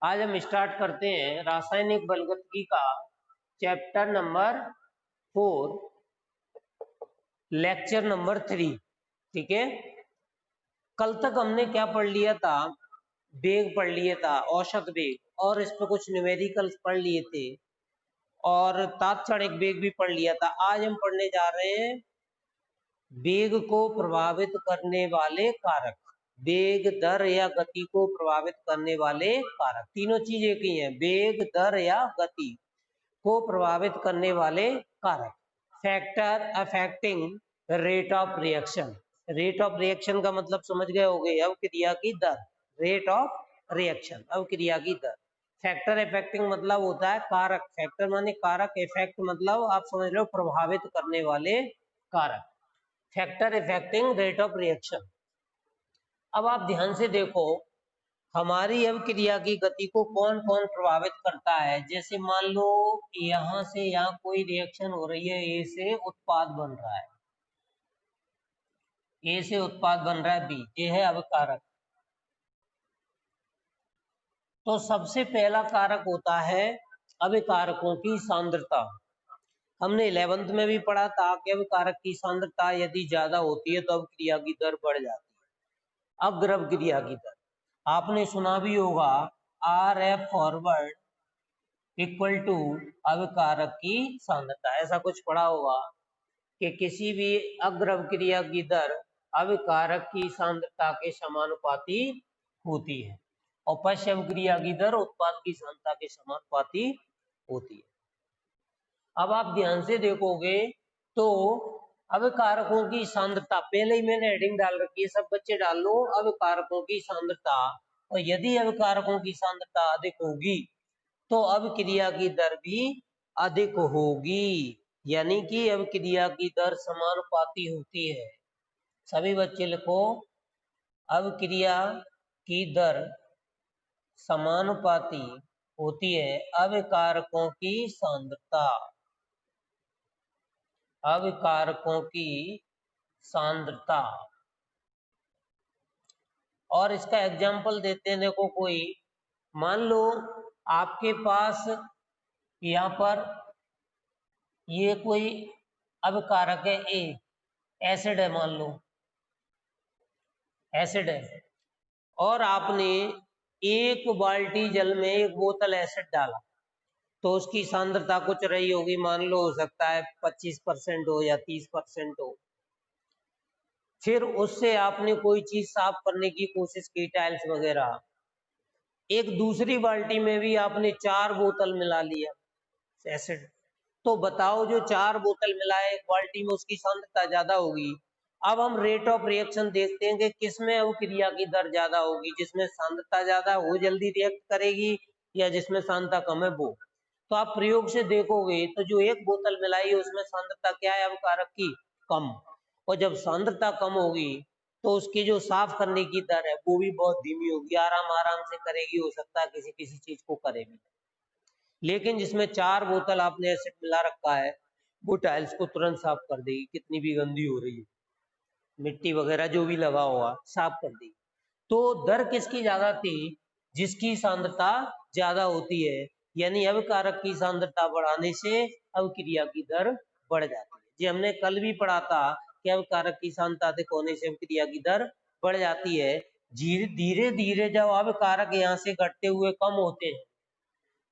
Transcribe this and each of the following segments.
आज हम स्टार्ट करते हैं रासायनिक बलगतिकी का चैप्टर नंबर 4 लेक्चर नंबर 3। ठीक है, कल तक हमने क्या पढ़ लिया था? वेग पढ़ लिया था, औसत वेग, और इस पे कुछ न्यूमेरिकल्स पढ़ लिए थे और तात्क्षणिक वेग भी पढ़ लिया था। आज हम पढ़ने जा रहे हैं वेग को प्रभावित करने वाले कारक। वेग, दर या गति को प्रभावित करने वाले कारक, तीनों चीज एक ही है। वेग, दर या गति को प्रभावित करने वाले कारक। Factor affecting rate of reaction. Rate of reaction का मतलब समझ गए होंगे, अवक्रिया की दर। रेट ऑफ रिएक्शन, अवक्रिया की दर। फैक्टर इफेक्टिंग मतलब होता है कारक। फैक्टर माने कारक, इफेक्ट मतलब आप समझ लो प्रभावित करने वाले कारक। Factor affecting rate of reaction. अब आप ध्यान से देखो, हमारी अभिक्रिया की गति को कौन कौन प्रभावित करता है। जैसे मान लो यहां से यहाँ कोई रिएक्शन हो रही है, ए से उत्पाद बन रहा है, ए से उत्पाद बन रहा है बी, ये है अभिकारक। तो सबसे पहला कारक होता है अभिकारकों की सांद्रता। हमने 11th में भी पढ़ा था कि अभिकारक की सांद्रता यदि ज्यादा होती है तो अभिक्रिया की दर बढ़ जाती है। अग्रभक्रिया की दर आपने सुना भी होगा, R F forward equal to अभिकारक की सांद्रता। ऐसा कुछ पढ़ा होगा कि किसी भी अग्रभक्रिया की दर अभिकारक की सांद्रता के समानुपाती होती है और पश्च अभिक्रिया की दर उत्पाद की सांद्रता के समानुपाती होती है। अब आप ध्यान से देखोगे तो अभिकारकों की सांद्रता, पहले ही मैंने हेडिंग डाल रखी है, सब बच्चे डाल लो, अभिकारकों की सांद्रता। और यदि अभिकारकों की सांद्रता अधिक होगी तो अभिक्रिया की दर भी अधिक होगी, यानी कि अभिक्रिया की दर समानुपाती होती है। सभी बच्चे लिखो, अभिक्रिया की दर समानुपाती होती है अभिकारकों की सांद्रता। अभिकारकों की सांद्रता। और इसका एग्जाम्पल देते हैं, देखो कोई मान लो आपके पास यहाँ पर ये कोई अभिकारक है ए, एसिड है, मान लो एसिड है, और आपने एक बाल्टी जल में एक बोतल एसिड डाला तो उसकी सांद्रता कुछ रही होगी, मान लो हो सकता है 25% हो या 30% हो। फिर उससे आपने कोई चीज साफ करने की कोशिश की, टाइल्स वगैरह, एक दूसरी बाल्टी में भी आपने 4 बोतल मिला लिया एसिड, तो बताओ जो 4 बोतल मिलाए एक बाल्टी में उसकी सांद्रता ज्यादा होगी। अब हम रेट ऑफ रिएक्शन देखते हैं कि किसमें अभिक्रिया की दर ज्यादा होगी, जिसमें सांद्रता ज्यादा वो जल्दी रिएक्ट करेगी या जिसमें सांद्रता कम है वो। तो आप प्रयोग से देखोगे तो जो एक बोतल मिलाई है उसमें सांद्रता क्या है अभिकारक की? कम। और जब सांद्रता कम होगी तो उसकी जो साफ करने की दर है वो भी बहुत धीमी होगी, आराम आराम से करेगी, हो सकता है किसी किसी चीज को करेगी। लेकिन जिसमें 4 बोतल आपने एसिड मिला रखा है वो टाइल्स को तुरंत साफ कर देगी, कितनी भी गंदी हो रही है, मिट्टी वगैरह जो भी लगा हुआ साफ कर देगी। तो दर किसकी ज्यादा थी? जिसकी सांद्रता ज्यादा होती है, यानी अभिकारक की सांद्रता बढ़ाने से अभिक्रिया की दर बढ़ जाती है। जी हमने कल भी पढ़ा था कि अभिकारक की सांद्रता अधिक होने से अभिक्रिया की दर बढ़ जाती है। धीरे धीरे जब अभिकारक यहाँ से घटते हुए कम होते हैं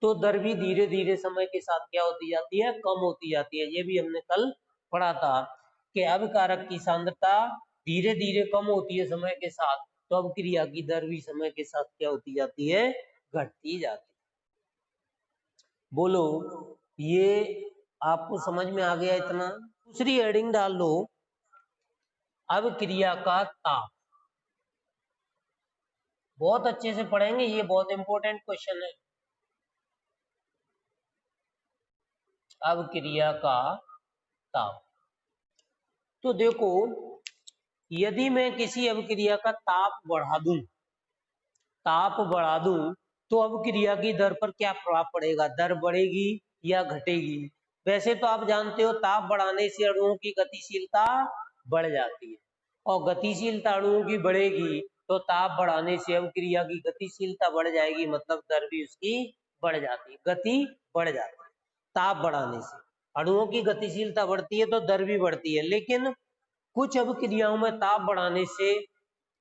तो दर भी धीरे धीरे समय के साथ क्या होती जाती है? कम होती जाती है। ये भी हमने कल पढ़ा था कि अभिकारक की सांद्रता धीरे धीरे कम होती है समय के साथ, तो अभिक्रिया की दर भी समय के साथ क्या होती जाती है? घटती जाती है। बोलो, ये आपको समझ में आ गया इतना? दूसरी हेडिंग डाल लो, अभिक्रिया का ताप। बहुत अच्छे से पढ़ेंगे, ये बहुत इंपॉर्टेंट क्वेश्चन है। अभिक्रिया का ताप। तो देखो, यदि मैं किसी अभिक्रिया का ताप बढ़ा दूं तो अभिक्रिया की दर पर क्या प्रभाव पड़ेगा? दर बढ़ेगी या घटेगी? वैसे तो आप जानते हो ताप बढ़ाने से अणुओं की गतिशीलता बढ़ जाती है, और गतिशीलता अणुओं की बढ़ेगी तो ताप बढ़ाने से अभिक्रिया की गतिशीलता बढ़ जाएगी, मतलब दर भी उसकी बढ़ जाती है, गति बढ़ जाती है। ताप बढ़ाने से अणुओं की गतिशीलता बढ़ती है तो दर भी बढ़ती है, लेकिन कुछ अभिक्रियाओं में ताप बढ़ाने से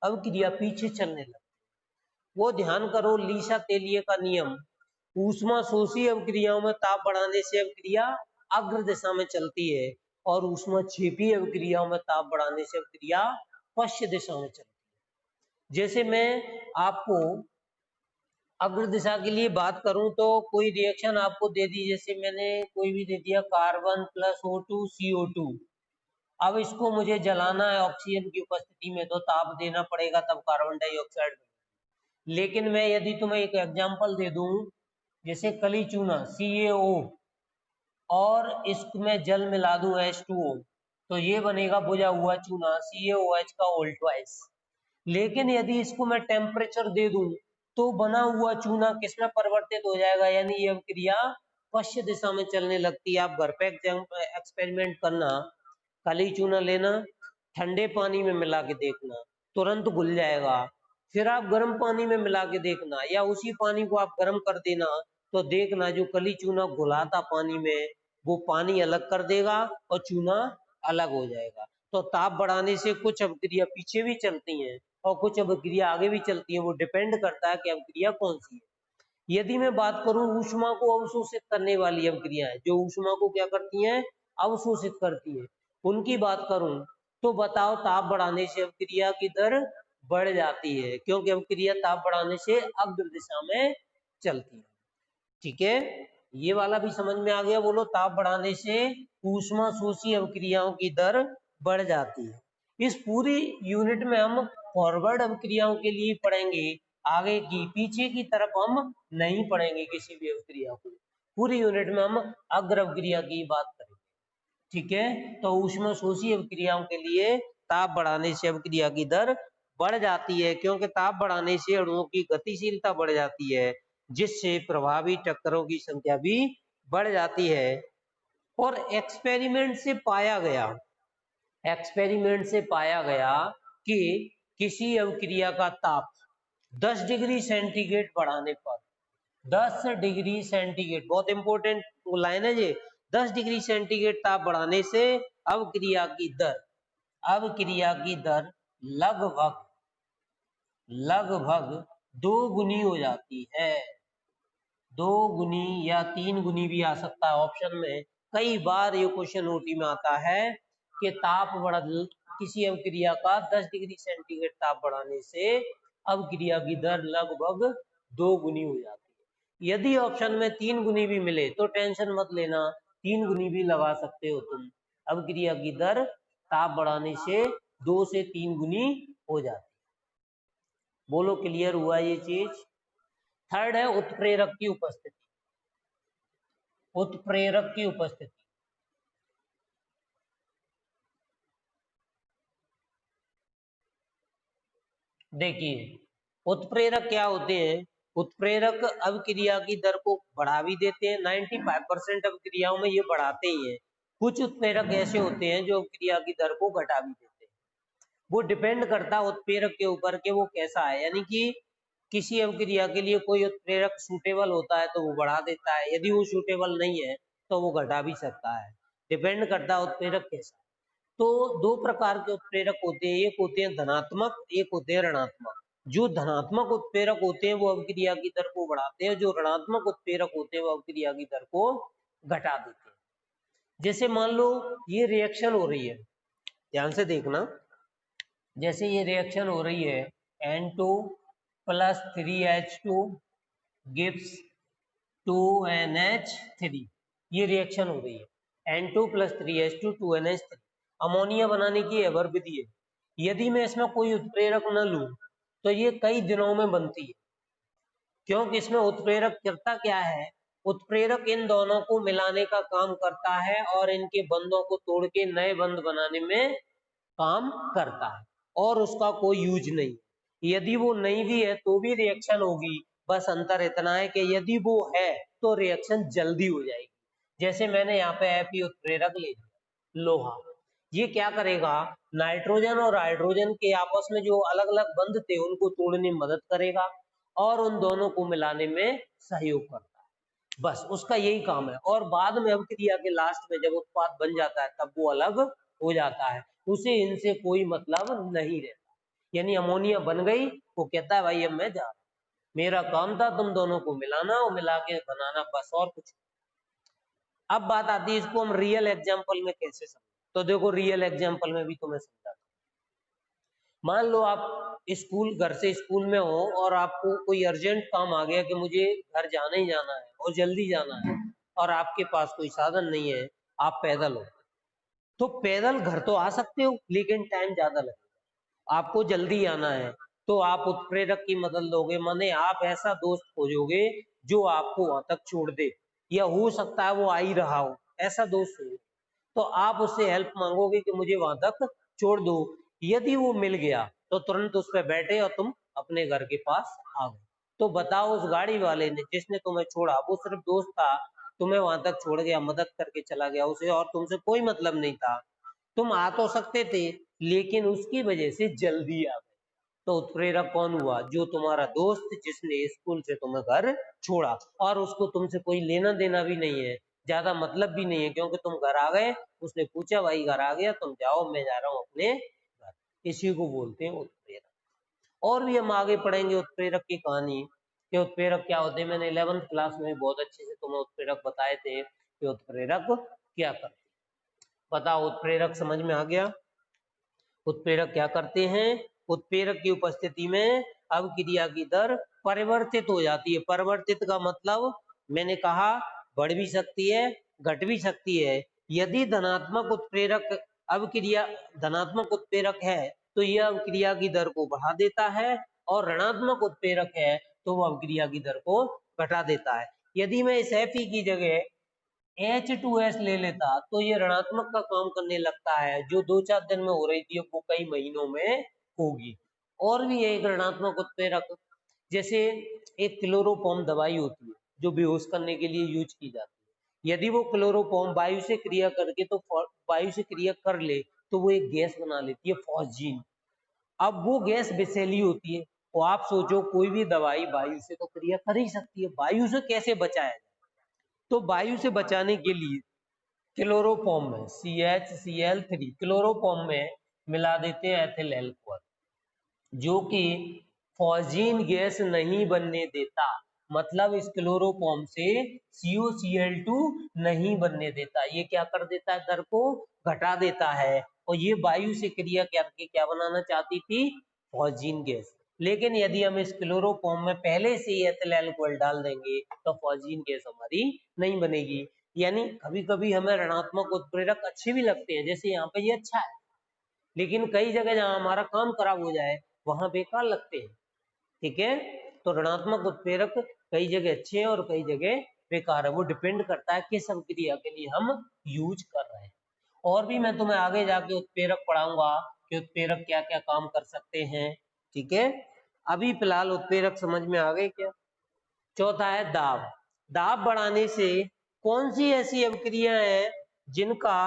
अभिक्रिया पीछे चलने लगती है। वो ध्यान करो, लीसा तेलिए का नियम, ऊष्मा शोषी अभिक्रियाओं में ताप बढ़ाने से अभिक्रिया अग्र दिशा में चलती है और ऊष्मा क्षेपी अभिक्रियाओं में ताप बढ़ाने से अभिक्रिया पश्चिम दिशा में चलती है। जैसे मैं आपको अग्र दिशा के लिए बात करूं तो कोई रिएक्शन आपको दे दी, जैसे मैंने कोई भी दे दिया कार्बन प्लस O2 CO2। अब इसको मुझे जलाना है ऑक्सीजन की उपस्थिति में, तो ताप देना पड़ेगा, तब कार्बन डाइऑक्साइड। लेकिन मैं यदि तुम्हें एक एग्जांपल दे दूं, जैसे कली चूना CaO और इसमें जल मिला दूं H2O, तो ये बनेगा बुझा हुआ चूना CaOH का वोल्टवाइज। लेकिन यदि इसको मैं टेम्परेचर दे दूं तो बना हुआ चूना किसमें परिवर्तित हो जाएगा, यानी ये क्रिया पश्चिम दिशा में चलने लगती है। आप घर पे एक्सपेरिमेंट करना, काली चूना लेना, ठंडे पानी में मिला के देखना, तुरंत घुल जाएगा। फिर आप गर्म पानी में मिला के देखना, या उसी पानी को आप गर्म कर देना, तो देखना जो कली चूना घुला था पानी में, वो पानी अलग कर देगा और चूना अलग हो जाएगा। तो ताप बढ़ाने से कुछ अभिक्रिया पीछे भी चलती हैं और कुछ अभिक्रिया आगे भी चलती है, वो डिपेंड करता है कि अभिक्रिया कौन सी है। यदि मैं बात करूं ऊष्मा को अवशोषित करने वाली अभिक्रियाएं, जो ऊष्मा को क्या करती हैं, अवशोषित करती है, उनकी बात करूं तो बताओ, ताप बढ़ाने से अभिक्रिया की दर बढ़ जाती है, क्योंकि अभिक्रिया ताप बढ़ाने से अग्र दिशा में चलती है। ठीक है, ये वाला भी समझ में आ गया। बोलो, ताप बढ़ाने से ऊष्मा शोषी अभिक्रियाओं की दर बढ़ जाती है। इस पूरी यूनिट में हम फॉरवर्ड अभिक्रियाओं के लिए पढ़ेंगे, आगे की पीछे की तरफ हम नहीं पढ़ेंगे किसी भी अभिक्रिया को। पूरी यूनिट में हम अग्र अभिक्रिया की बात करेंगे। ठीक है, तो ऊष्मा शोषी अभिक्रियाओं के लिए ताप बढ़ाने से अभिक्रिया की दर बढ़ जाती है, क्योंकि ताप बढ़ाने से अणुओं की गतिशीलता बढ़ जाती है, जिससे प्रभावी टक्करों की संख्या भी बढ़ जाती है। और एक्सपेरिमेंट से पाया कि किसी अभिक्रिया का ताप 10 डिग्री सेंटीग्रेड बढ़ाने पर, 10 डिग्री सेंटीग्रेड, बहुत इंपॉर्टेंट लाइन है ये, 10 डिग्री सेंटीग्रेड ताप बढ़ाने से अभिक्रिया की दर लगभग 2 गुनी हो जाती है। 2 गुनी या 3 गुनी भी आ सकता है ऑप्शन में। कई बार ये क्वेश्चन ओटी में आता है कि किसी अभिक्रिया का 10 डिग्री सेंटीग्रेड ताप बढ़ाने से अभिक्रिया की दर लगभग 2 गुनी हो जाती है। यदि ऑप्शन में 3 गुनी भी मिले तो टेंशन मत लेना, 3 गुनी भी लगा सकते हो तुम। अभिक्रिया की दर ताप बढ़ाने से 2 से 3 गुनी हो जाती है। बोलो, क्लियर हुआ ये चीज? थर्ड है उत्प्रेरक की उपस्थिति। देखिए, उत्प्रेरक क्या होते हैं? उत्प्रेरक अभिक्रिया की दर को बढ़ा भी देते हैं, 95% अभिक्रियाओं में ये बढ़ाते ही हैं। कुछ उत्प्रेरक ऐसे होते हैं जो अभिक्रिया की दर को घटा भी देते हैं। वो डिपेंड करता है उत्प्रेरक के ऊपर कि वो कैसा है, यानी कि किसी अभिक्रिया के लिए कोई उत्प्रेरक सूटेबल होता है तो वो बढ़ा देता है, यदि वो सूटेबल नहीं है तो वो घटा भी सकता है, डिपेंड करता है उत्प्रेरक कैसा है। तो 2 प्रकार के उत्प्रेरक होते हैं, एक होते हैं धनात्मक, एक होते हैं ऋणात्मक। जो धनात्मक उत्प्रेरक होते हैं वो अभिक्रिया की दर को बढ़ाते हैं, जो ऋणात्मक उत्प्रेरक होते हैं वो अभिक्रिया की दर को घटा देते हैं। जैसे मान लो ये रिएक्शन हो रही है, ध्यान से देखना, जैसे ये रिएक्शन हो रही है N2 + 3H2 gives 2NH3, ये रिएक्शन हो रही है N2 + 3H2 2NH3, अमोनिया बनाने की एवर विधि है। यदि मैं इसमें कोई उत्प्रेरक न लूं तो ये कई दिनों में बनती है, क्योंकि इसमें उत्प्रेरक करता क्या है, उत्प्रेरक इन दोनों को मिलाने का काम करता है और इनके बंधों को तोड़ के नए बंध बनाने में काम करता है, और उसका कोई यूज नहीं। यदि वो नहीं भी है तो भी रिएक्शन होगी, बस अंतर इतना है कि यदि वो है तो रिएक्शन जल्दी हो जाएगी। जैसे मैंने यहाँ पे Fe उत्प्रेरक ले लिया, लोहा, ये क्या करेगा, नाइट्रोजन और हाइड्रोजन के आपस में जो अलग अलग बंध थे उनको तोड़ने में मदद करेगा और उन दोनों को मिलाने में सहयोग करता है। बस उसका यही काम है। और बाद में अभिक्रिया के लास्ट में जब उत्पाद बन जाता है तब वो अलग हो जाता है, उसे इनसे कोई मतलब नहीं रहता। यानी अमोनिया बन गई, वो कहता है भाई अब मैं जा रहा हूं, मेरा काम था तुम दोनों को मिलाना और मिला के बनाना, बस और कुछ। अब बात आती है इसको हम रियल एग्जाम्पल में कैसे समझें। तो देखो रियल एग्जाम्पल में भी तुम्हें समझाता हूं। मान लो आप स्कूल, घर से स्कूल में हो और आपको कोई अर्जेंट काम आ गया कि मुझे घर जाना ही जाना है और जल्दी जाना है और आपके पास कोई साधन नहीं है, आप पैदल हो, तो पैदल घर तो आ सकते हो लेकिन टाइम ज्यादा लगेगा। आपको जल्दी आना है तो आप उत्प्रेरक की मदद लोगे, माने आप ऐसा दोस्त खोजोगे जो आपको वहां तक छोड़ दे, या हो सकता है वो आ ही रहा हो, ऐसा दोस्त हो तो आप उससे हेल्प मांगोगे कि मुझे वहां तक छोड़ दो। यदि वो मिल गया तो तुरंत उस पर बैठे और तुम अपने घर के पास आ गए। तो बताओ उस गाड़ी वाले ने जिसने तुम्हें छोड़ा, वो सिर्फ दोस्त था, तुम्हें वहां तक छोड़ गया, मदद करके चला गया, उसे और तुमसे कोई मतलब नहीं था। तुम आ तो सकते थे लेकिन उसकी वजह से जल्दी आ गए। तो उत्प्रेरक कौन हुआ, जो तुम्हारा दोस्त जिसने स्कूल से तुम्हें घर छोड़ा, और उसको तुमसे कोई लेना देना भी नहीं है, ज्यादा मतलब भी नहीं है, क्योंकि तुम घर आ गए, उसने पूछा भाई घर आ गया, तुम जाओ मैं जा रहा हूँ अपने घर। इसी को बोलते हैं उत्प्रेरक। और भी हम आगे पढ़ेंगे उत्प्रेरक की कहानी कि उत्प्रेरक क्या होते हैं। मैंने 11th क्लास में बहुत अच्छे से तुम्हें उत्प्रेरक बताए थे कि उत्प्रेरक क्या करते। बताओ उत्प्रेरक समझ में आ गया। उत्प्रेरक क्या करते हैं, उत्प्रेरक की उपस्थिति में अभिक्रिया की दर परिवर्तित हो जाती है। परिवर्तित का मतलब मैंने कहा बढ़ भी सकती है, घट भी सकती है। यदि धनात्मक उत्प्रेरक अभिक्रिया, धनात्मक उत्प्रेरक है तो यह अभिक्रिया की दर को बढ़ा देता है, और ऋणात्मक उत्प्रेरक है तो वह अभिक्रिया की दर को घटा देता है। यदि मैं इस Fe की जगह H2S ले लेता तो ये ऋणात्मक का काम करने लगता है, जो 2-4 दिन में हो रही थी वो कई महीनों में होगी। और भी एक ऋणात्मक उत्प्रेरक, जैसे एक क्लोरोफॉर्म दवाई होती है जो बेहोश करने के लिए यूज की जाती है। यदि वो क्लोरोफॉर्म वायु से क्रिया करके, तो वायु से क्रिया कर ले तो वो एक गैस बना लेती है फॉस्जीन। अब वो गैस विषैली होती है, तो आप सोचो कोई भी दवाई वायु से तो क्रिया कर ही सकती है, वायु से कैसे बचाया जाए। तो वायु से बचाने के लिए क्लोरोफॉर्म में CHCl3 क्लोरोफॉर्म में मिला देते हैं एथिल एल्कोहल, जो कि फॉस्जीन गैस नहीं बनने देता। मतलब इस क्लोरोफॉर्म से COCl2 नहीं बनने देता, ये क्या कर देता है, दर को घटा देता है। और ये वायु से क्रिया करके क्या बनाना चाहती थी, फॉस्जीन गैस। लेकिन यदि हम इस क्लोरोफॉर्म में पहले से ही एथिल अल्कोहल डाल देंगे तो फॉस्जीन गैस हमारी नहीं बनेगी। यानी कभी कभी हमें ऋणात्मक उत्प्रेरक अच्छे भी लगते हैं, जैसे यहाँ पे ये अच्छा है, लेकिन कई जगह जहाँ हमारा काम खराब हो जाए वहां बेकार लगते हैं। ठीक है, तो ऋणात्मक उत्प्रेरक कई जगह अच्छे हैं और कई जगह बेकार है, वो डिपेंड करता है किस अभिक्रिया के लिए हम यूज कर रहे हैं। और भी मैं तुम्हें आगे जाके उत्प्रेरक पढ़ाऊंगा कि उत्प्रेरक क्या क्या काम कर सकते हैं। ठीक है, अभी फिलहाल उत्प्रेरक समझ में आ गए क्या। चौथा है दाब। दाब बढ़ाने से कौन सी ऐसी अभिक्रिया है जिनका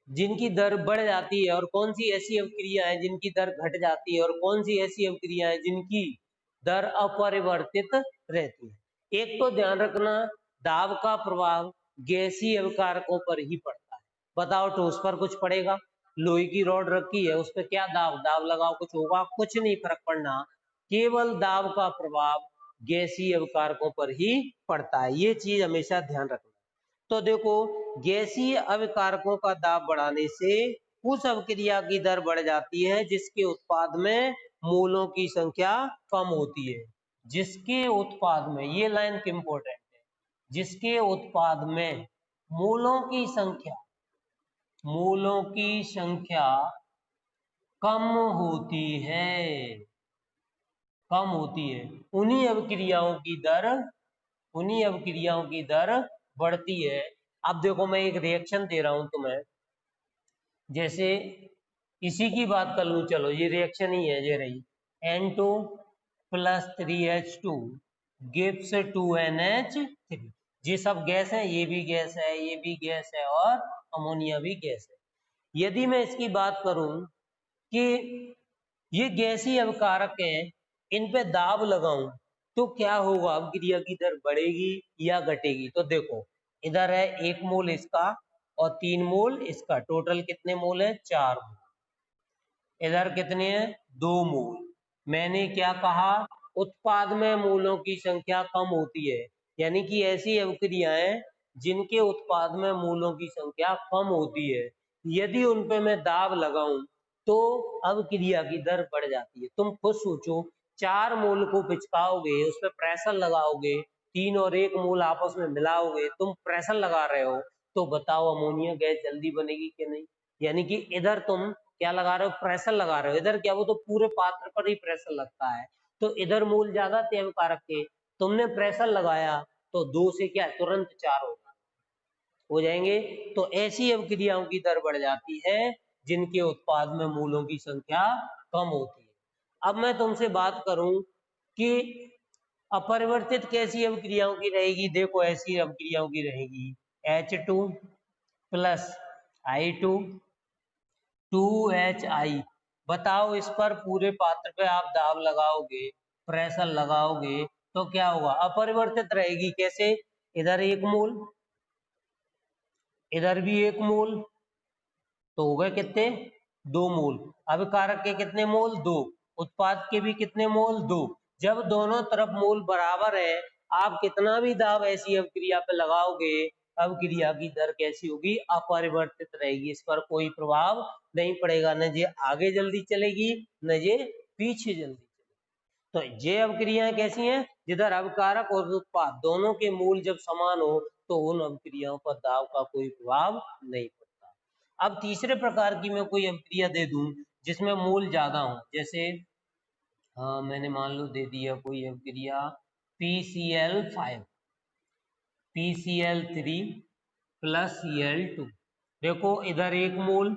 जिनकी दर बढ़ जाती है, और कौन सी ऐसी अभिक्रिया है जिनकी दर घट जाती है, और कौन सी ऐसी अभिक्रिया है जिनकी दर अपरिवर्तित रहती है। एक तो ध्यान रखना, दाब का प्रभाव गैसीय अभिकारकों पर ही पड़ता है। बताओ ठोस पर कुछ पड़ेगा, लोहे की रॉड रखी है उस पर क्या दाब, दाब लगाओ कुछ होगा, कुछ नहीं फर्क पड़ना। केवल दाब का प्रभाव गैसीय अभिकारकों पर ही पड़ता है, ये चीज हमेशा ध्यान रखना। तो देखो, गैसीय अभिकारकों का दाब बढ़ाने से उस अभिक्रिया की दर बढ़ जाती है जिसके उत्पाद में मोलों की संख्या कम होती है। जिसके उत्पाद में, ये लाइन इंपॉर्टेंट है, जिसके उत्पाद में मोलों की संख्या कम होती है, कम होती है, उन्हीं अभिक्रियाओं की दर बढ़ती है। अब देखो मैं एक रिएक्शन दे रहा हूं तुम्हें, जैसे इसी की बात कर लूं, चलो ये रिएक्शन ही है, ये रही N2 + 3H2 gives 2NH3। ये सब गैस है, ये भी गैस है, ये भी गैस है और अमोनिया भी गैस है। यदि मैं इसकी बात करूं कि ये गैसीय अवकारक हैं, इन पे दाब लगाऊं तो क्या होगा, अवक्रिया की दर बढ़ेगी या घटेगी? तो देखो, इधर है 1 मोल इसका और 3 मोल इसका, टोटल कितने मोल है? 4 मोल। इधर कितने हैं? 2 मोल। मैंने क्या कहा? उत्पाद में मोलों की संख्या कम होती है, यानी कि ऐसी अवक्रियाएं जिनके उत्पाद में मोलों की संख्या कम होती है, यदि उन पे मैं दाब लगाऊं तो अवक्रिया की दर बढ़ जाती है। तुम खुद सोचो, 4 मोल को पिचकाओगे, उस पर प्रेशर लगाओगे, 3 और 1 मोल आपस में मिलाओगे, तुम प्रेशर लगा रहे हो, तो बताओ अमोनिया गैस जल्दी बनेगी कि नहीं? यानी कि इधर तुम क्या लगा रहे हो? प्रेशर लगा रहे हो। इधर क्या, वो तो पूरे पात्र पर ही प्रेशर लगता है, तो इधर मोल ज्यादा थे अवकारक के, तुमने प्रेशर लगाया तो 2 से क्या तुरंत 4 हो जाएंगे। तो ऐसी अवक्रियाओं की दर बढ़ जाती है जिनके उत्पाद में मोलों की संख्या कम होती है। अब मैं तुमसे बात करूं कि अपरिवर्तित कैसी अवक्रियाओं की रहेगी? देखो, ऐसी अवक्रियाओं की रहेगी H2 प्लस I2 2HI। बताओ, इस पर पूरे पात्र पे आप दाब लगाओगे, प्रेशर लगाओगे तो क्या होगा? अपरिवर्तित रहेगी। कैसे? इधर 1 मोल, इधर भी 1 मोल, तो हो गए कितने? 2 मोल। अभिकारक के कितने मोल? 2। उत्पाद के भी कितने मोल? 2। जब दोनों तरफ मोल बराबर है, आप कितना भी दाब ऐसी अवक्रिया पे लगाओगे, अवक्रिया की दर कैसी होगी? अपरिवर्तित रहेगी। इस पर कोई प्रभाव नहीं पड़ेगा, न ये आगे जल्दी चलेगी न ये पीछे जल्दी चलेगी। तो ये अवक्रियाएं कैसी हैं? जिधर अवकारक और उत्पाद दोनों के मूल जब समान हो तो उन अवक्रियाओं पर दाब का कोई प्रभाव नहीं पड़ता। अब तीसरे प्रकार की मैं कोई अवक्रिया दे दूं जिसमें मूल ज्यादा हो, जैसे मैंने मान लो दे दिया कोई अवक्रिया PCl5 PCl3 प्लस Cl2। देखो, इधर 1 मोल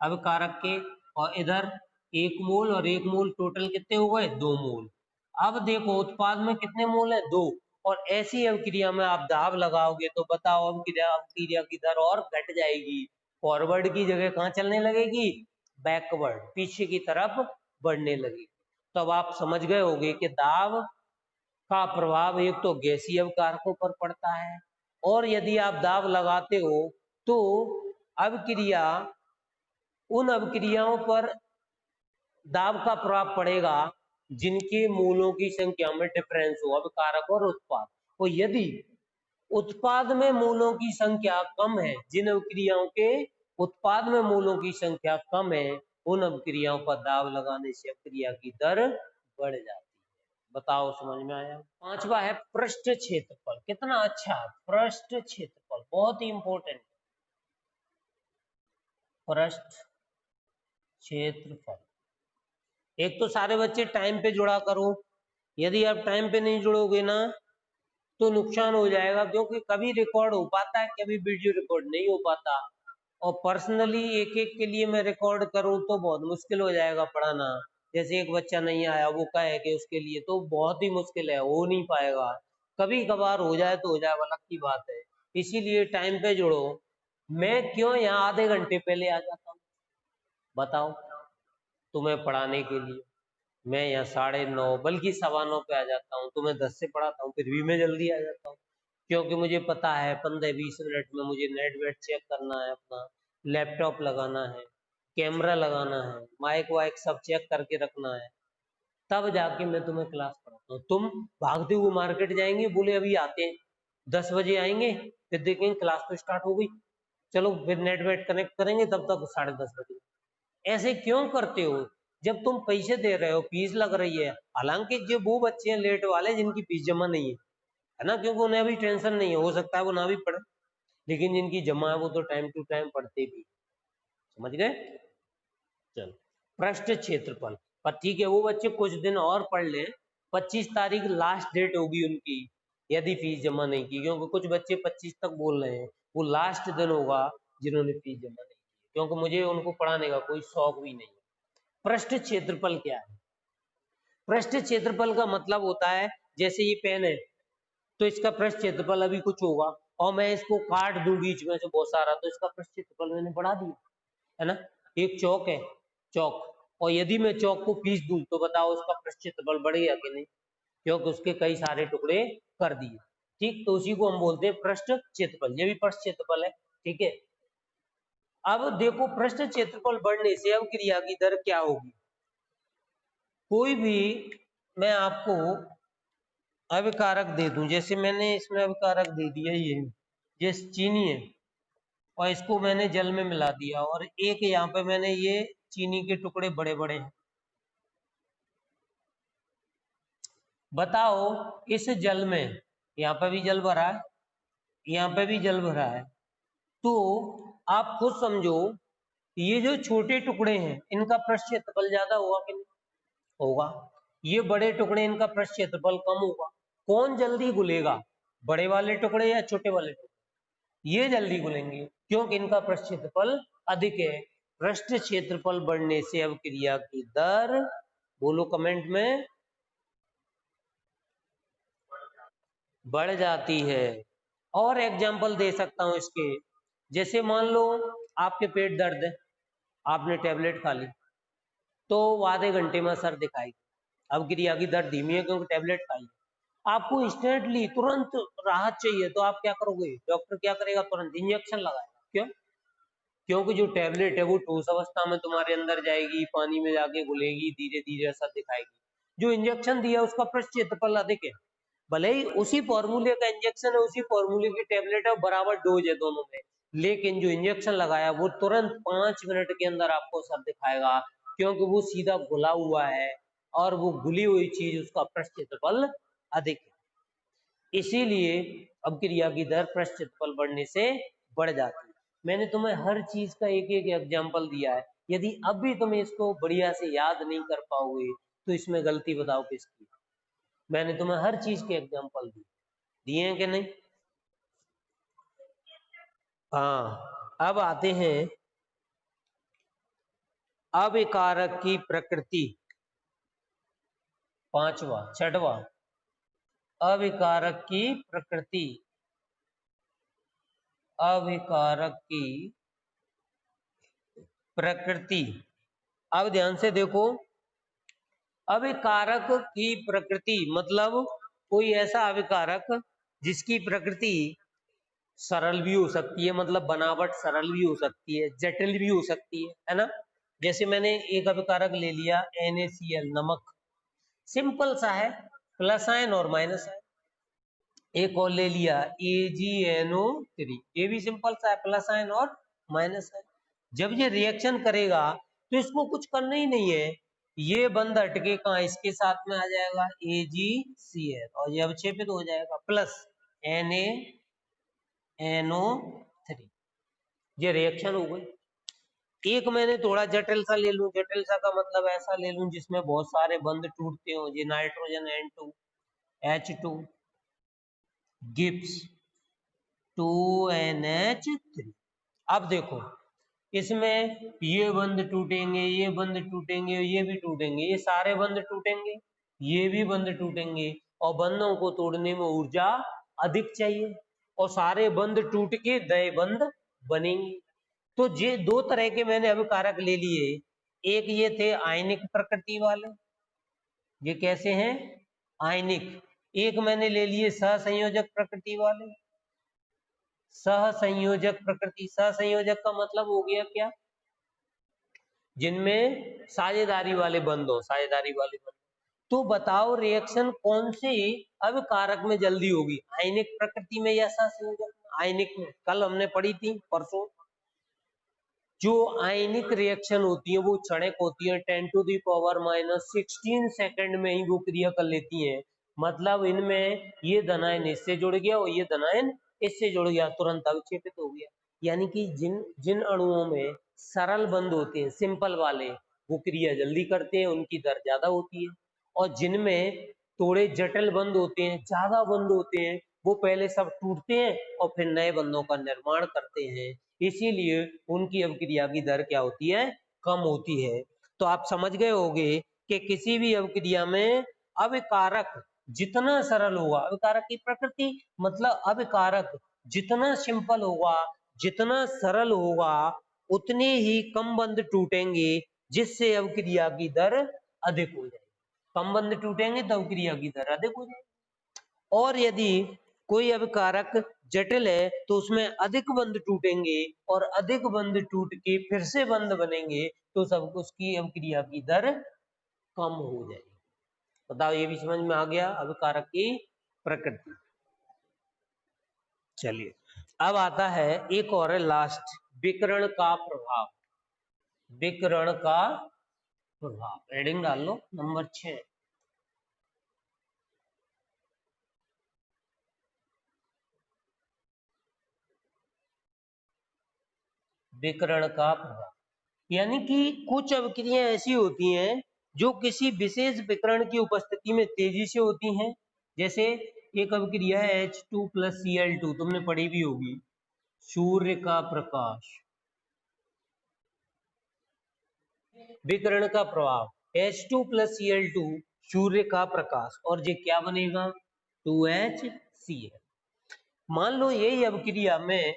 अवकारक के और इधर 1 मोल और 1 मोल, टोटल कितने हो गए? 2 मोल। अब देखो, उत्पाद में कितने मोल है? 2। और ऐसी अवक्रिया में आप दाब लगाओगे तो बताओ, अवक्रिया की दर और घट जाएगी। फॉरवर्ड की जगह कहाँ चलने लगेगी? बैकवर्ड, पीछे की तरफ बढ़ने लगेगी। तो अब आप समझ गए होंगे कि दाब का प्रभाव एक तो गैसीय अवकारकों पर पड़ता है, और यदि आप दाब लगाते हो तो अवक्रिया, उन अवक्रियाओं पर दाब का प्रभाव पड़ेगा जिनके मूलों की संख्या में डिफरेंस हो, अवकारक और उत्पाद। और यदि उत्पाद में मूलों की संख्या कम है, जिन अवक्रियाओं के उत्पाद में मूलों की संख्या कम है, उन अवक्रियाओं पर दाब लगाने से अवक्रिया की दर बढ़ जाती है। बताओ, समझ में आया? पांचवा है पृष्ठ क्षेत्रफल। कितना अच्छा है पृष्ठ क्षेत्रफल, बहुत ही इंपॉर्टेंट। पृष्ठ क्षेत्रफल, एक तो सारे बच्चे टाइम पे जुड़ा करो, यदि आप टाइम पे नहीं जुड़ोगे ना तो नुकसान हो जाएगा, क्योंकि कभी रिकॉर्ड हो पाता है, कभी वीडियो रिकॉर्ड नहीं हो पाता। और पर्सनली एक एक के लिए मैं रिकॉर्ड करूं तो बहुत मुश्किल हो जाएगा पढ़ाना। जैसे एक बच्चा नहीं आया, वो कहे कि उसके लिए तो बहुत ही मुश्किल है, हो नहीं पाएगा। कभी कभार हो जाए तो हो जाए, अलग की बात है। इसीलिए टाइम पे जुड़ो। मैं क्यों यहाँ आधे घंटे पहले आ जाता हूँ, बताओ, तुम्हें पढ़ाने के लिए। मैं यहाँ 9:30 बल्कि 9:15 पे आ जाता हूँ, तुम्हें 10 से पढ़ाता हूँ, फिर भी मैं जल्दी आ जाता हूँ, क्योंकि मुझे पता है 15-20 मिनट में मुझे नेट वेट चेक करना है, अपना लैपटॉप लगाना है, कैमरा लगाना है, माइक वाइक सब चेक करके रखना है, तब जाके मैं तुम्हें क्लास पढ़ाता हूँ। तुम भागते हुए मार्केट जाएंगे, बोले अभी आते हैं, 10 बजे आएंगे, फिर देखेंगे क्लास तो स्टार्ट हो गई, चलो फिर नेट वेट कनेक्ट करेंगे, तब तक 10:30 बजे। ऐसे क्यों करते हो? जब तुम पैसे दे रहे हो, फीस लग रही है, हालांकि जो वो बच्चे हैं लेट वाले जिनकी फीस जमा नहीं है ना, क्योंकि उन्हें अभी टेंशन नहीं है, हो सकता है वो ना भी पढ़े, लेकिन जिनकी जमा है वो तो टाइम टू टाइम पढ़ते भी। समझ गए? चलो, पृष्ठ क्षेत्रफल पर ठीक है, वो बच्चे कुछ दिन और पढ़ लें, 25 तारीख लास्ट डेट होगी उनकी, यदि फीस जमा नहीं की, क्योंकि कुछ बच्चे 25 तक बोल रहे हैं, वो लास्ट दिन होगा जिन्होंने फीस जमा नहीं की, क्योंकि मुझे उनको पढ़ाने का कोई शौक भी नहीं है। पृष्ठ क्षेत्रफल क्या है? पृष्ठ क्षेत्रफल का मतलब होता है, जैसे ये पेन है तो इसका पृष्ठ क्षेत्रफल अभी कुछ होगा, और मैं इसको काट दूं बीच में से बहुत सारा, तो इसका पृष्ठ क्षेत्रफल मैंने बढ़ा दिया। है ना। एक चौक है, चौक, और यदि मैं चौक को पीस दूं तो बताओ उसका पृष्ठ क्षेत्रफल बढ़ गया कि नहीं, क्योंकि उसके कई सारे टुकड़े कर दिए। ठीक, तो उसी को हम बोलते हैं पृष्ठ क्षेत्रफल, ये भी पृष्ठ क्षेत्रफल है। ठीक है, अब देखो पृष्ठ क्षेत्रफल बढ़ने से अब क्रिया की दर क्या होगी। कोई भी मैं आपको अभिकारक दे दूं, जैसे मैंने इसमें अभिकारक दे दिया ये चीनी है, और इसको मैंने जल में मिला दिया, और एक यहाँ पे मैंने ये चीनी के टुकड़े बड़े बड़े हैं। बताओ इस जल में, यहाँ पे भी जल भरा है, यहाँ पे भी जल भरा है, तो आप खुद समझो ये जो छोटे टुकड़े हैं इनका पृष्ठ क्षेत्रफल ज्यादा होगा कि नहीं होगा, ये बड़े टुकड़े इनका पृष्ठ क्षेत्रफल कम होगा। कौन जल्दी घुलेगा, बड़े वाले टुकड़े या छोटे वाले टुकड़े? ये जल्दी घुलेंगे क्योंकि इनका पृष्ठ क्षेत्रफल अधिक है। पृष्ठ क्षेत्रफल बढ़ने से अब क्रिया की दर, बोलो कमेंट में, बढ़ जाती है। और एग्जाम्पल दे सकता हूं इसके, जैसे मान लो आपके पेट दर्द है, आपने टेबलेट खा ली, तो वो आधे घंटे में असर दिखाएगी। अब क्रिया की दर धीमी है क्योंकि टेबलेट खाई, आपको इंस्टेंटली तुरंत राहत चाहिए, तो आप क्या करोगे, डॉक्टर क्या करेगा, तुरंत इंजेक्शन लगाएगा। क्यों? क्योंकि जो टेबलेट है वो ठोस अवस्था में तुम्हारे अंदर जाएगी, पानी में जाके घुलेगी, धीरे धीरे असर दिखाएगी। जो इंजेक्शन दिया उसका पृष्ठ क्षेत्रफल अधिक है, भले ही उसी फॉर्मूले का इंजेक्शन है, उसी फॉर्मूले की टेबलेट है, बराबर डोज है दोनों में, लेकिन जो इंजेक्शन लगाया वो तुरंत 5 मिनट के अंदर आपको असर दिखाएगा, क्योंकि वो सीधा घुला हुआ है, और वो घुली हुई चीज उसका पृष्ठ क्षेत्रफल अधिक है। इसीलिए अब क्रिया की दर पृष्ठ क्षेत्रफल बढ़ने से बढ़ जाती है। मैंने तुम्हें हर चीज का एक एक एग्जाम्पल दिया है, यदि अब भी तुम्हें इसको बढ़िया से याद नहीं कर पाओगे तो इसमें गलती बताओ किसकी। मैंने तुम्हें हर चीज के एग्जाम्पल दिए हैं कि नहीं। हाँ, अब आते हैं अभिकारक की प्रकृति, पांचवा छठवा, अभिकारक की प्रकृति, अभिकारक की प्रकृति। अब ध्यान से देखो, अभिकारक की प्रकृति मतलब कोई ऐसा अभिकारक जिसकी प्रकृति सरल भी हो सकती है, मतलब बनावट सरल भी हो सकती है, जटिल भी हो सकती है ना। जैसे मैंने एक अभिकारक ले लिया NaCl, नमक, सिंपल सा है, प्लस आयन और माइनस आयन। एक और ले लिया AgNO3, ये भी सिंपल सा है, प्लस आयन और माइनस आयन। जब ये रिएक्शन करेगा तो इसको कुछ करना ही नहीं है, ये बंद हटके कहाँ इसके साथ में आ जाएगा AgCl, और ये अवक्षेपित हो जाएगा, प्लस NaNO3, ये रिएक्शन हो गई। एक मैंने थोड़ा जटिल सा ले लूं, जटिल सा का मतलब ऐसा ले लूं जिसमें बहुत सारे बंध टूटते हो, ये nitrogen N2, H2, Gibbs 2NH3। अब देखो इसमें ये बंध टूटेंगे, ये बंध टूटेंगे, ये भी टूटेंगे, ये सारे बंध टूटेंगे, ये भी बंध टूटेंगे, और बंधों को तोड़ने में ऊर्जा अधिक चाहिए, और सारे बंध टूट के नए बंध बनेंगे। तो ये दो तरह के मैंने अभिकारक ले लिए, एक ये थे आयनिक प्रकृति वाले, ये कैसे हैं, आयनिक। एक मैंने ले लिए सहसंयोजक प्रकृति वाले, सहसंयोजक प्रकृति, सहसंयोजक का मतलब हो गया क्या, जिनमें साझेदारी वाले बंध हो, साझेदारी वाले बंध। तो बताओ रिएक्शन कौन से अभिकारक में जल्दी होगी, आयनिक प्रकृति में या सहसंयोजक में? आयनिक में, कल हमने पढ़ी थी परसों। जो आयनिक रिएक्शन होती है वो क्षणिक होती है, 10⁻⁻16 सेकंड में ही वो क्रिया कर लेती हैं। मतलब इनमें ये धनायन इससे जुड़ गया और ये धनायन इससे जुड़ गया, तुरंत अवक्षेपित हो गया। यानी कि जिन जिन अणुओं में सरल बंध होते हैं, सिंपल वाले, वो क्रिया जल्दी करते हैं, उनकी दर ज्यादा होती है, और जिनमें थोड़े जटिल बंध होते हैं, ज्यादा बंध होते हैं, वो पहले सब टूटते हैं और फिर नए बंधों का निर्माण करते हैं, इसीलिए उनकी अभिक्रिया की दर क्या होती है, कम होती है। तो आप समझ गए होंगे कि किसी भी अभिक्रिया में अभिकारक जितना सरल होगा, अभिकारक की प्रकृति मतलब अभिकारक जितना सिंपल होगा, जितना सरल होगा, उतने ही कम बंध टूटेंगे, जिससे अवक्रिया की दर अधिक हो जाएगी। कम बंध टूटेंगे तो अवक्रिया की दर अधिक हो जाएगी। और यदि कोई अभिकारक जटिल है तो उसमें अधिक बंध टूटेंगे और अधिक बंध टूट के फिर से बंध बनेंगे, तो सब उसकी अभिक्रिया की दर कम हो जाएगी। बताओ, ये भी समझ में आ गया अभिकारक की प्रकृति। चलिए, अब आता है एक और है लास्ट, विकिरण का प्रभाव। विकिरण का प्रभाव, हेडिंग डाल लो नंबर 6। विकिरण का प्रभाव यानी कि कुछ अभिक्रियाएं ऐसी होती हैं जो किसी विशेष विकिरण की उपस्थिति में तेजी से होती हैं। जैसे एक अभिक्रिया है H2 + Cl2, तुमने पढ़ी भी होगी, सूर्य का प्रकाश। विकिरण का प्रभाव H2 + Cl2, सूर्य का प्रकाश, और ये क्या बनेगा 2HCl। मान लो यही अभिक्रिया मैं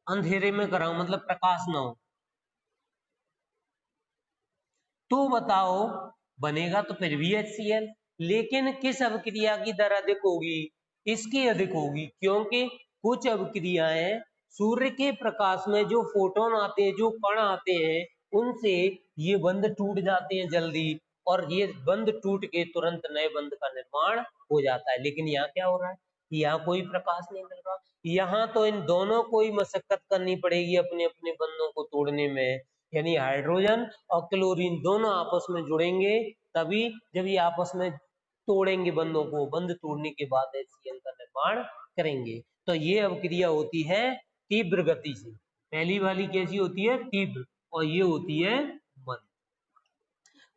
अंधेरे में कराऊं, मतलब प्रकाश ना हो, तो बताओ बनेगा तो फिर भी HCl, लेकिन किस अभिक्रिया की दर अधिक होगी? इसकी अधिक होगी, क्योंकि कुछ अभिक्रियाएं सूर्य के प्रकाश में जो फोटोन आते हैं, जो कण आते हैं, उनसे ये बंध टूट जाते हैं जल्दी, और ये बंध टूट के तुरंत नए बंध का निर्माण हो जाता है। लेकिन यहाँ क्या हो रहा है, यहाँ कोई प्रकाश नहीं मिल रहा, यहाँ तो इन दोनों को ही मशक्कत करनी पड़ेगी अपने अपने बंधों को तोड़ने में। यानी हाइड्रोजन और क्लोरीन दोनों आपस में जुड़ेंगे, तभी जब ये आपस में तोड़ेंगे बंधों को, बंध तोड़ने के बाद HCl का निर्माण करेंगे। तो ये अभिक्रिया होती है तीव्र गति से। पहली वाली कैसी होती है? तीव्र, और ये होती है मंद।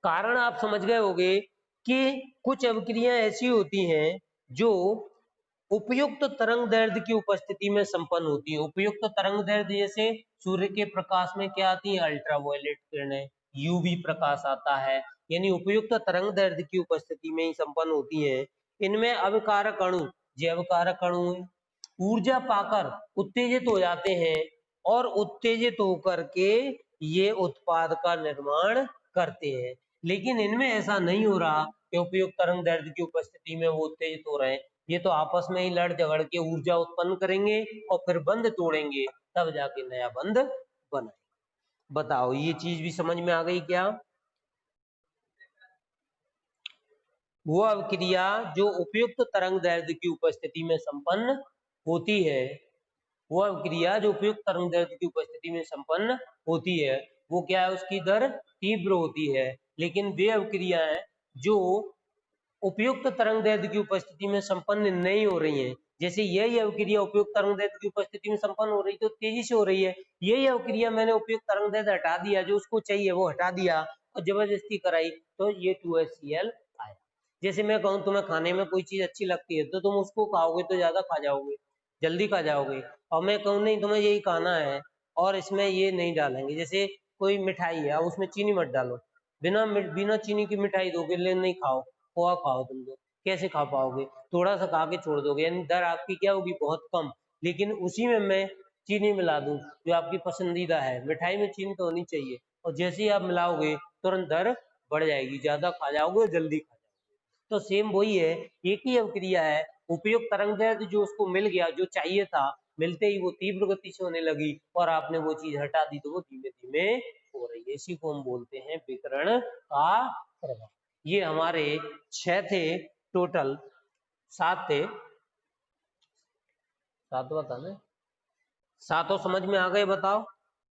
कारण आप समझ गए होंगे कि कुछ अभिक्रियाएं ऐसी होती हैं जो उपयुक्त तरंग दैर्ध्य की उपस्थिति में संपन्न होती है। उपयुक्त तरंग दैर्ध्य जैसे सूर्य के प्रकाश में क्या आती है? अल्ट्रावायलेट किरणें, यूवी प्रकाश आता है, यानी उपयुक्त तरंग दैर्ध्य की उपस्थिति में ही संपन्न होती है। इनमें अभिकारक अणु, जैवकारक अणु ऊर्जा पाकर उत्तेजित हो जाते हैं, और उत्तेजित होकर के ये उत्पाद का निर्माण करते हैं। लेकिन इनमें ऐसा नहीं हो रहा कि उपयुक्त तरंग दैर्ध्य की उपस्थिति में वो उत्तेजित हो रहे हैं। ये तो आपस में ही लड़ झगड़ के ऊर्जा उत्पन्न करेंगे और फिर बंध तोड़ेंगे, तब जाके नया बंध बनेगा। बताओ, ये चीज भी समझ में आ गई क्या? वो अभिक्रिया जो उपयुक्त तरंग दैर्ध्य की उपस्थिति में संपन्न होती है, वो अभिक्रिया जो उपयुक्त तरंग दैर्ध्य की उपस्थिति में संपन्न होती है, वो क्या है? उसकी दर तीव्र होती है। लेकिन वे अभिक्रियाएं जो उपयुक्त तरंग दैर्ध्य की उपस्थिति में संपन्न नहीं हो रही है, जैसे यही अभिक्रिया उपयुक्त तरंग दैर्ध्य की उपस्थिति में संपन्न हो रही तो तेजी से हो रही है, यही अभिक्रिया मैंने उपयुक्त तरंग दैर्ध्य हटा दिया, जो उसको चाहिए वो हटा दिया और जबरदस्ती कराई, तो ये 2HCl आया। जैसे मैं कहूँ तुम्हें खाने में कोई चीज अच्छी लगती है तो तुम उसको खाओगे तो ज्यादा खा जाओगे, जल्दी खा जाओगे, और मैं कहूँ नहीं तुम्हें यही खाना है और इसमें ये नहीं डालेंगे, जैसे कोई मिठाई है अब उसमें चीनी मत डालो, बिना चीनी की मिठाई दोगे ले नहीं खाओ, खोआ खाओ, तुम तो कैसे खा पाओगे? थोड़ा सा खा के छोड़ दोगे, यानी दर आपकी क्या होगी? बहुत कम। लेकिन उसी में मैं चीनी मिला दूं जो आपकी पसंदीदा है, मिठाई में चीनी तो होनी चाहिए, और जैसे ही आप मिलाओगे तुरंत दर बढ़ जाएगी, ज्यादा खा जाओगे, जल्दी खा जाओगे। तो सेम वही है, एक ही अभिक्रिया है, उपयुक्त तरंग दैर्ध्य जो उसको मिल गया, जो चाहिए था, मिलते ही वो तीव्र गति से होने लगी, और आपने वो चीज हटा दी तो वो धीमे धीमे हो रही है। इसी को हम बोलते हैं विकिरण का प्रभाव। ये हमारे 6 थे टोटल, 7 थे, 7 था ना, 7 समझ में आ गए? बताओ।